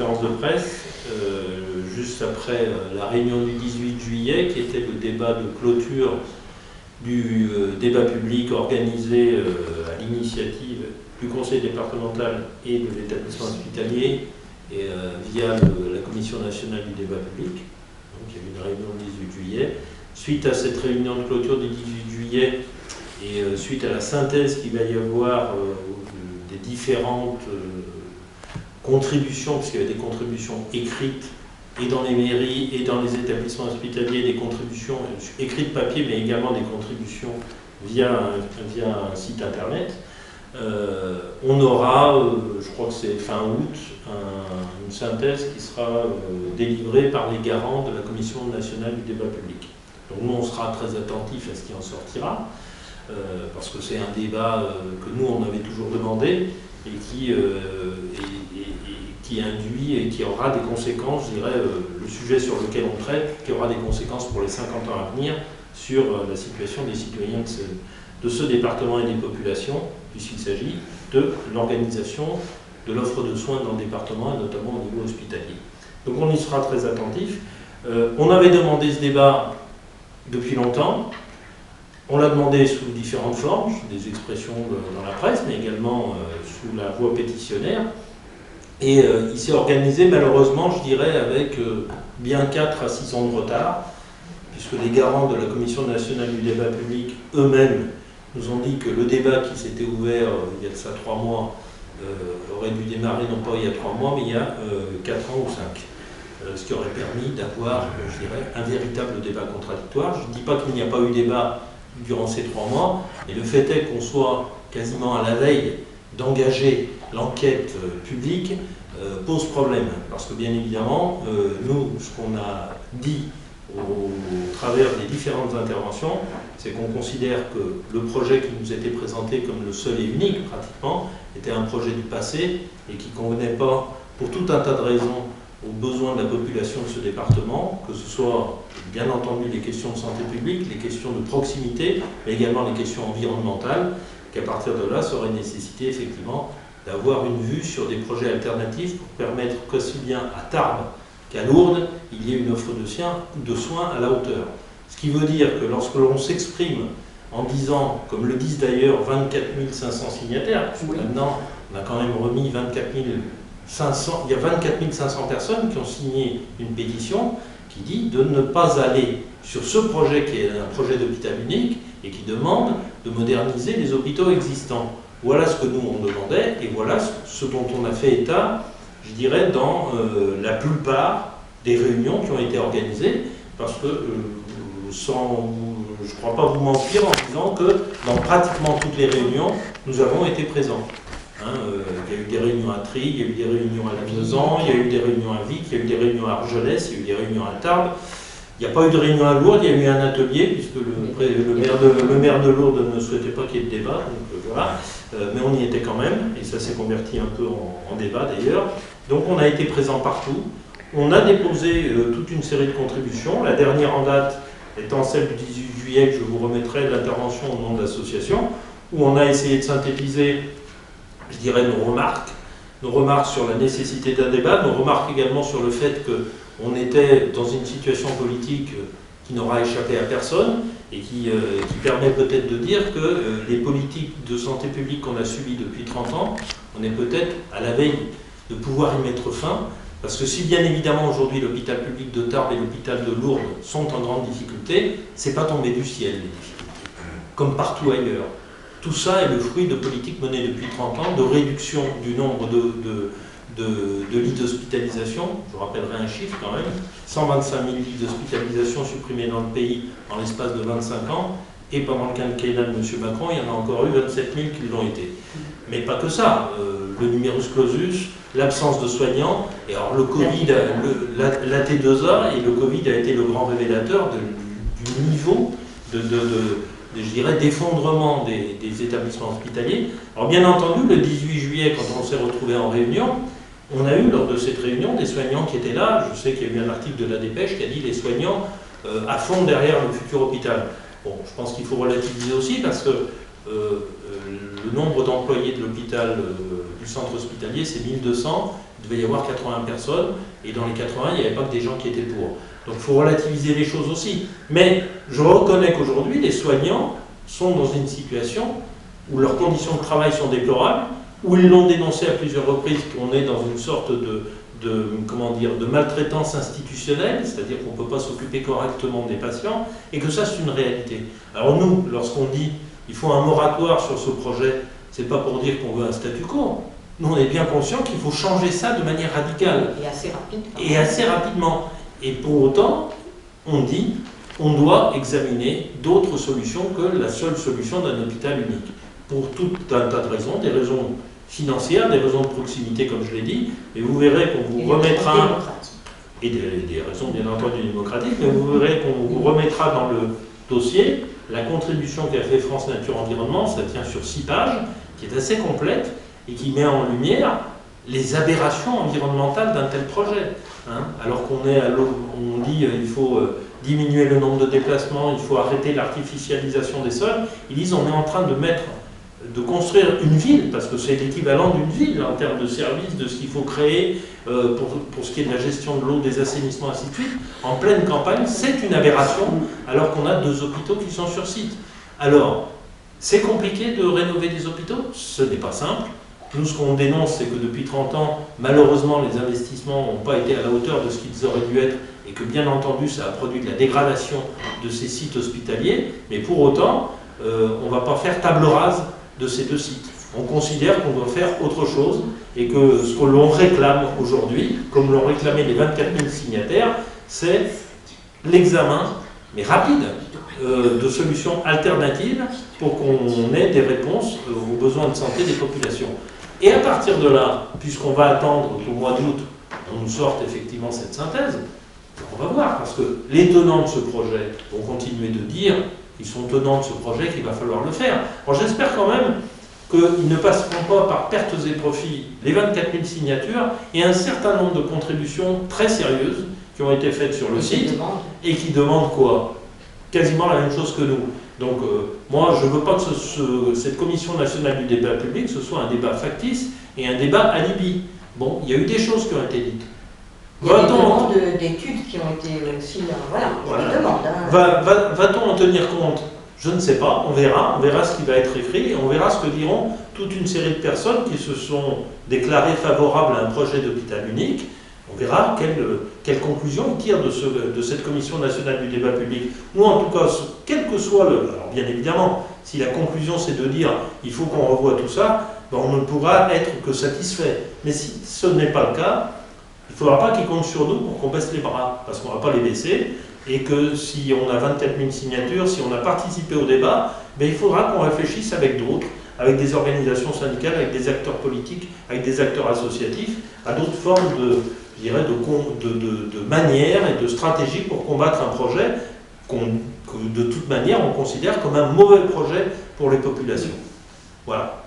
conférence de presse juste après la réunion du 18 juillet, qui était le débat de clôture du débat public organisé à l'initiative du conseil départemental et de l'établissement hospitalier et via la commission nationale du débat public. Donc il y a eu une réunion le 18 juillet. Suite à cette réunion de clôture du 18 juillet et suite à la synthèse qu'il va y avoir des différentes contributions, puisqu'il y avait des contributions écrites et dans les mairies et dans les établissements hospitaliers, des contributions écrites papier, mais également des contributions via un site internet. On aura, je crois que c'est fin août, une synthèse qui sera délivrée par les garants de la Commission nationale du débat public. Donc nous, on sera très attentifs à ce qui en sortira, parce que c'est un débat que nous, on avait toujours demandé et qui induit et qui aura des conséquences, je dirais, le sujet sur lequel on traite, qui aura des conséquences pour les 50 ans à venir sur la situation des citoyens de ce département et des populations, puisqu'il s'agit de l'organisation de l'offre de soins dans le département, et notamment au niveau hospitalier. Donc on y sera très attentif. On avait demandé ce débat depuis longtemps. On l'a demandé sous différentes formes, des expressions dans la presse, mais également sous la voie pétitionnaire. Et il s'est organisé, malheureusement, je dirais, avec bien 4 à 6 ans de retard, puisque les garants de la Commission nationale du débat public eux-mêmes nous ont dit que le débat qui s'était ouvert il y a de ça 3 mois aurait dû démarrer non pas il y a 3 mois, mais il y a 4 ans ou 5. Ce qui aurait permis d'avoir, je dirais, un véritable débat contradictoire. Je ne dis pas qu'il n'y a pas eu débat durant ces 3 mois, et le fait est qu'on soit quasiment à la veille d'engager l'enquête publique pose problème, parce que bien évidemment, nous, ce qu'on a dit au travers des différentes interventions, c'est qu'on considère que le projet qui nous était présenté comme le seul et unique, pratiquement, était un projet du passé et qui ne convenait pas, pour tout un tas de raisons, aux besoins de la population de ce département, que ce soit bien entendu les questions de santé publique, les questions de proximité, mais également les questions environnementales, qu'à partir de là, ça aurait nécessité effectivement d'avoir une vue sur des projets alternatifs pour permettre qu'aussi bien à Tarbes qu'à Lourdes, il y ait une offre de soins à la hauteur. Ce qui veut dire que lorsque l'on s'exprime en disant, comme le disent d'ailleurs 24 500 signataires, parce que maintenant on a quand même remis 24 500, il y a 24 500 personnes qui ont signé une pétition qui dit de ne pas aller sur ce projet qui est un projet d'hôpital unique et qui demande de moderniser les hôpitaux existants. Voilà ce que nous on demandait et voilà ce dont on a fait état, je dirais, dans la plupart des réunions qui ont été organisées, parce que je ne crois pas vous mentir en disant que dans pratiquement toutes les réunions, nous avons été présents. Il y a eu des réunions à Trie, il y a eu des réunions à Lannemezan, il y a eu des réunions à Vic, il y a eu des réunions à Argelès, il y a eu des réunions à Tarbes. Il n'y a pas eu de réunion à Lourdes, il y a eu un atelier, puisque le maire de Lourdes ne souhaitait pas qu'il y ait de débat, donc voilà. Mais on y était quand même, et ça s'est converti un peu en débat d'ailleurs. Donc on a été présent partout. On a déposé toute une série de contributions. La dernière en date étant celle du 18 juillet, que je vous remettrai l'intervention au nom de l'association, où on a essayé de synthétiser, je dirais, nos remarques sur la nécessité d'un débat, nos remarques également sur le fait qu'on était dans une situation politique qui n'aura échappé à personne et qui permet peut-être de dire que les politiques de santé publique qu'on a subies depuis 30 ans, on est peut-être à la veille de pouvoir y mettre fin, parce que si bien évidemment aujourd'hui l'hôpital public de Tarbes et l'hôpital de Lourdes sont en grande difficulté, c'est pas tombé du ciel les difficultés, comme partout ailleurs. Tout ça est le fruit de politiques menées depuis 30 ans, de réduction du nombre de lits d'hospitalisation. Je vous rappellerai un chiffre quand même, 125 000 lits d'hospitalisation supprimés dans le pays en l'espace de 25 ans, et pendant le quinquennat de M. Macron, il y en a encore eu 27 000 qui l'ont été. Mais pas que ça, le numerus clausus, l'absence de soignants, et alors le Covid, la T2A et le Covid a été le grand révélateur du niveau je dirais, d'effondrement des établissements hospitaliers. Alors bien entendu, le 18 juillet, quand on s'est retrouvé en réunion, on a eu lors de cette réunion des soignants qui étaient là. Je sais qu'il y a eu un article de la Dépêche qui a dit les soignants à fond derrière le futur hôpital. Bon, je pense qu'il faut relativiser aussi parce que le nombre d'employés de l'hôpital, du centre hospitalier, c'est 1200. il devait y avoir 80 personnes, et dans les 80, il n'y avait pas que des gens qui étaient pour. Donc il faut relativiser les choses aussi. Mais je reconnais qu'aujourd'hui, les soignants sont dans une situation où leurs conditions de travail sont déplorables, où ils l'ont dénoncé à plusieurs reprises, qu'on est dans une sorte de maltraitance institutionnelle, c'est-à-dire qu'on ne peut pas s'occuper correctement des patients, et que ça, c'est une réalité. Alors nous, lorsqu'on dit qu'il faut un moratoire sur ce projet, c'est pas pour dire qu'on veut un statu quo. Nous, on est bien conscient qu'il faut changer ça de manière radicale. Et assez rapide. Et assez rapidement. Et pour autant, on dit on doit examiner d'autres solutions que la seule solution d'un hôpital unique. Pour tout un tas de raisons, des raisons financières, des raisons de proximité, comme je l'ai dit, et vous verrez qu'on vous remettra, et des raisons bien entendu démocratiques, mais vous verrez qu'on vous remettra dans le dossier la contribution qu'a fait France Nature Environnement, ça tient sur 6 pages, qui est assez complète, et qui met en lumière les aberrations environnementales d'un tel projet. Alors qu'on est on dit il faut diminuer le nombre de déplacements, il faut arrêter l'artificialisation des sols, ils disent on est en train de construire une ville, parce que c'est l'équivalent d'une ville en termes de services, de ce qu'il faut créer pour ce qui est de la gestion de l'eau, des assainissements, ainsi de suite, en pleine campagne, c'est une aberration, alors qu'on a 2 hôpitaux qui sont sur site. Alors, c'est compliqué de rénover des hôpitaux? Ce n'est pas simple. Nous, ce qu'on dénonce, c'est que depuis 30 ans, malheureusement, les investissements n'ont pas été à la hauteur de ce qu'ils auraient dû être, et que bien entendu, ça a produit de la dégradation de ces sites hospitaliers, mais pour autant, on ne va pas faire table rase de ces 2 sites. On considère qu'on doit faire autre chose, et que ce que l'on réclame aujourd'hui, comme l'ont réclamé les 24 000 signataires, c'est l'examen, mais rapide, de solutions alternatives pour qu'on ait des réponses aux besoins de santé des populations. Et à partir de là, puisqu'on va attendre qu'au mois d'août, on nous sorte effectivement cette synthèse, on va voir, parce que les tenants de ce projet vont continuer de dire qu'ils sont tenants de ce projet, qu'il va falloir le faire. Alors j'espère quand même qu'ils ne passeront pas par pertes et profits les 24 000 signatures et un certain nombre de contributions très sérieuses qui ont été faites sur le site et qui demandent quoi? Quasiment la même chose que nous. Donc moi, je ne veux pas que cette commission nationale du débat public, ce soit un débat factice et un débat alibi. Bon, il y a eu des choses qui ont été dites. Il y a des demandes d'études qui ont été aussi... Voilà. Des demandes. Va-t-on en tenir compte? Je ne sais pas, on verra ce qui va être écrit, et on verra ce que diront toute une série de personnes qui se sont déclarées favorables à un projet d'hôpital unique. On verra quelle conclusion ils tirent de cette commission nationale du débat public. Ou en tout cas, quel que soit alors bien évidemment, si la conclusion c'est de dire il faut qu'on revoie tout ça, ben on ne pourra être que satisfait. Mais si ce n'est pas le cas, il ne faudra pas qu'ils comptent sur nous pour qu'on baisse les bras, parce qu'on ne va pas les baisser, et que si on a 24 000 signatures, si on a participé au débat, ben il faudra qu'on réfléchisse avec d'autres, avec des organisations syndicales, avec des acteurs politiques, avec des acteurs associatifs, à d'autres formes de manières et de stratégies pour combattre un projet que de toute manière on considère comme un mauvais projet pour les populations. Voilà.